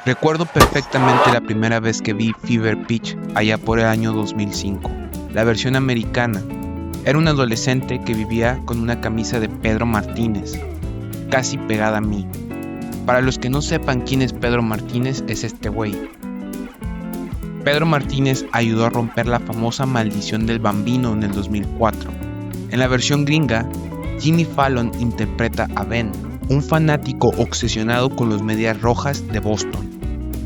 Recuerdo perfectamente la primera vez que vi Fever Pitch allá por el año 2005, la versión americana. Era un adolescente que vivía con una camisa de Pedro Martínez, casi pegada a mí. Para los que no sepan quién es Pedro Martínez, es este güey. Pedro Martínez ayudó a romper la famosa maldición del Bambino en el 2004. En la versión gringa, Jimmy Fallon interpreta a Ben, un fanático obsesionado con los Medias Rojas de Boston.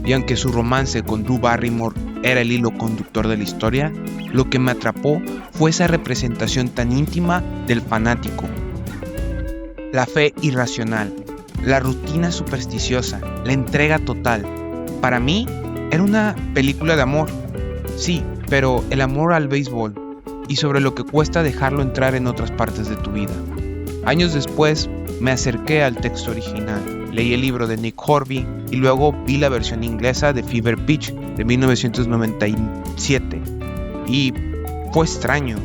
Y aunque su romance con Drew Barrymore era el hilo conductor de la historia, lo que me atrapó fue esa representación tan íntima del fanático. La fe irracional, la rutina supersticiosa, la entrega total. Para mí, era una película de amor. Sí, pero el amor al béisbol y sobre lo que cuesta dejarlo entrar en otras partes de tu vida. Años después, me acerqué al texto original, leí el libro de Nick Hornby y luego vi la versión inglesa de Fever Pitch de 1997. Y fue extraño.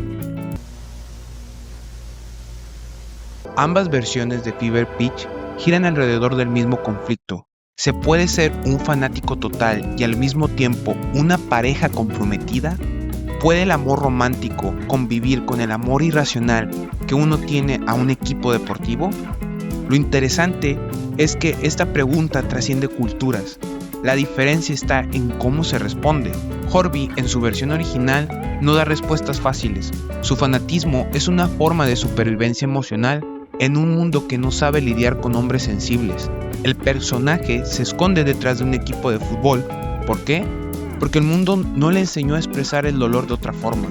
Ambas versiones de Fever Pitch giran alrededor del mismo conflicto. ¿Se puede ser un fanático total y al mismo tiempo una pareja comprometida? ¿Puede el amor romántico convivir con el amor irracional que uno tiene a un equipo deportivo? Lo interesante es que esta pregunta trasciende culturas. La diferencia está en cómo se responde. Hornby, en su versión original, no da respuestas fáciles. Su fanatismo es una forma de supervivencia emocional en un mundo que no sabe lidiar con hombres sensibles. El personaje se esconde detrás de un equipo de fútbol. ¿Por qué? Porque el mundo no le enseñó a expresar el dolor de otra forma.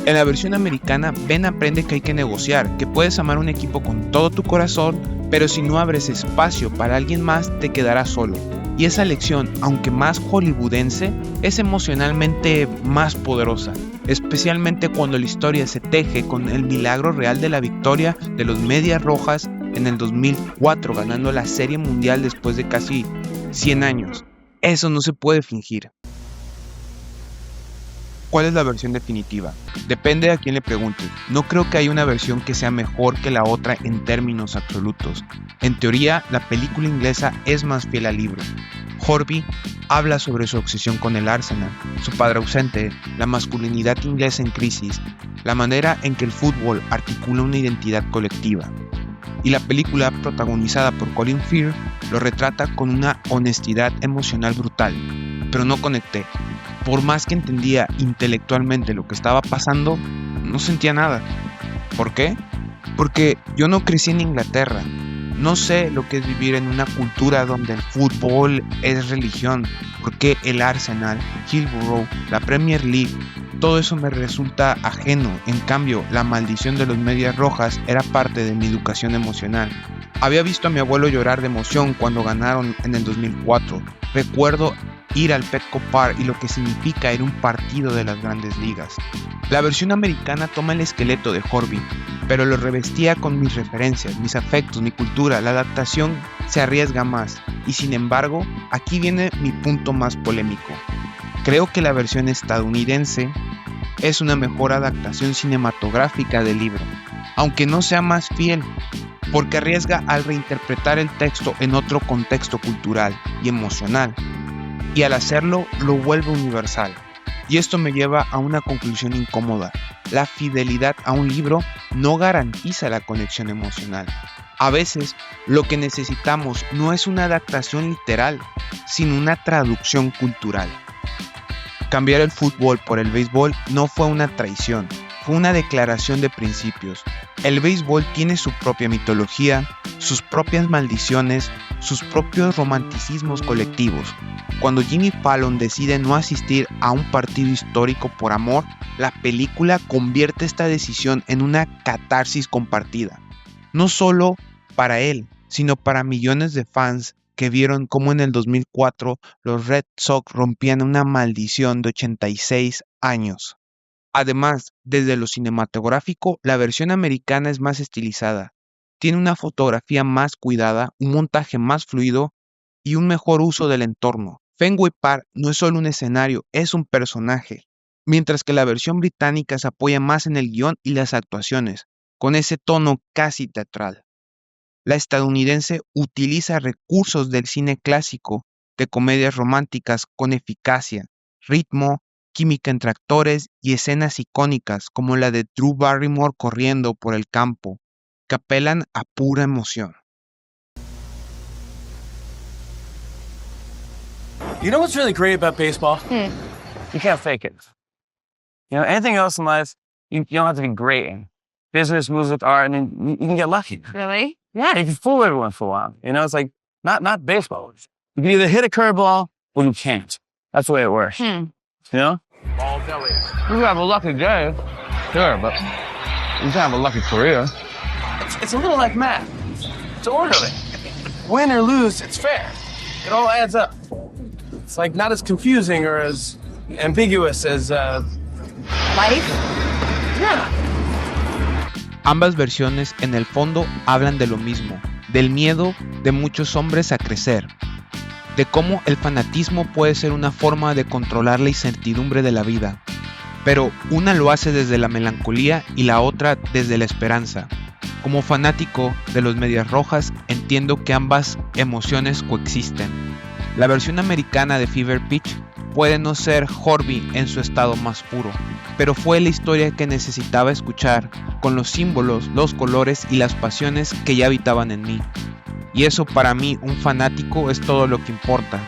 En la versión americana, Ben aprende que hay que negociar, que puedes amar un equipo con todo tu corazón, pero si no abres espacio para alguien más, te quedarás solo. Y esa lección, aunque más hollywoodense, es emocionalmente más poderosa, especialmente cuando la historia se teje con el milagro real de la victoria de los Medias Rojas en el 2004, ganando la Serie Mundial después de casi 100 años. Eso no se puede fingir. ¿Cuál es la versión definitiva? Depende a quién le pregunte. No creo que haya una versión que sea mejor que la otra en términos absolutos. En teoría, la película inglesa es más fiel al libro. Hornby habla sobre su obsesión con el Arsenal, su padre ausente, la masculinidad inglesa en crisis, la manera en que el fútbol articula una identidad colectiva. Y la película, protagonizada por Colin Firth, lo retrata con una honestidad emocional brutal. Pero no conecté. Por más que entendía intelectualmente lo que estaba pasando, no sentía nada. ¿Por qué? Porque yo no crecí en Inglaterra. No sé lo que es vivir en una cultura donde el fútbol es religión. Porque el Arsenal, Hillsborough, la Premier League, todo eso me resulta ajeno. En cambio, la maldición de los Medias Rojas era parte de mi educación emocional. Había visto a mi abuelo llorar de emoción cuando ganaron en el 2004. Recuerdo ir al Petco Park y lo que significa ir a un partido de las grandes ligas. La versión americana toma el esqueleto de Hornby, pero lo revestía con mis referencias, mis afectos, mi cultura. La adaptación se arriesga más, y sin embargo, aquí viene mi punto más polémico. Creo que la versión estadounidense es una mejor adaptación cinematográfica del libro, aunque no sea más fiel, porque arriesga al reinterpretar el texto en otro contexto cultural y emocional, y al hacerlo lo vuelve universal. Y esto me lleva a una conclusión incómoda. La fidelidad a un libro no garantiza la conexión emocional. A veces, lo que necesitamos no es una adaptación literal, sino una traducción cultural. Cambiar el fútbol por el béisbol no fue una traición, fue una declaración de principios. El béisbol tiene su propia mitología, sus propias maldiciones, sus propios romanticismos colectivos. Cuando Jimmy Fallon decide no asistir a un partido histórico por amor, la película convierte esta decisión en una catarsis compartida. No solo para él, sino para millones de fans que vieron cómo en el 2004 los Red Sox rompían una maldición de 86 años. Además, desde lo cinematográfico, la versión americana es más estilizada. Tiene una fotografía más cuidada, un montaje más fluido y un mejor uso del entorno. Fenway Park no es solo un escenario, es un personaje. Mientras que la versión británica se apoya más en el guión y las actuaciones, con ese tono casi teatral. La estadounidense utiliza recursos del cine clásico de comedias románticas con eficacia, ritmo, química entre actores y escenas icónicas como la de Drew Barrymore corriendo por el campo, que apelan a pura emoción. You know what's really great about baseball? You can't fake it. You know, anything else in life, you don't have to be great in. Business, music, art, and then you can get lucky. Really? Yeah, you can fool everyone for a while. You know, it's like not baseball. You can either hit a curveball or you can't. That's the way it works. You know? You can have a lucky day, sure, but you can have a lucky career. It's a little like math. It's orderly. Win or lose, it's fair. It all adds up. It's like not as confusing or as ambiguous as Life? yeah. Ambas versiones en el fondo hablan de lo mismo, del miedo de muchos hombres a crecer, de cómo el fanatismo puede ser una forma de controlar la incertidumbre de la vida, pero una lo hace desde la melancolía y la otra desde la esperanza. Como fanático de los Medias Rojas entiendo que ambas emociones coexisten. La versión americana de Fever Pitch puede no ser Horby en su estado más puro, pero fue la historia que necesitaba escuchar, con los símbolos, los colores y las pasiones que ya habitaban en mí. Y eso para mí, un fanático, es todo lo que importa,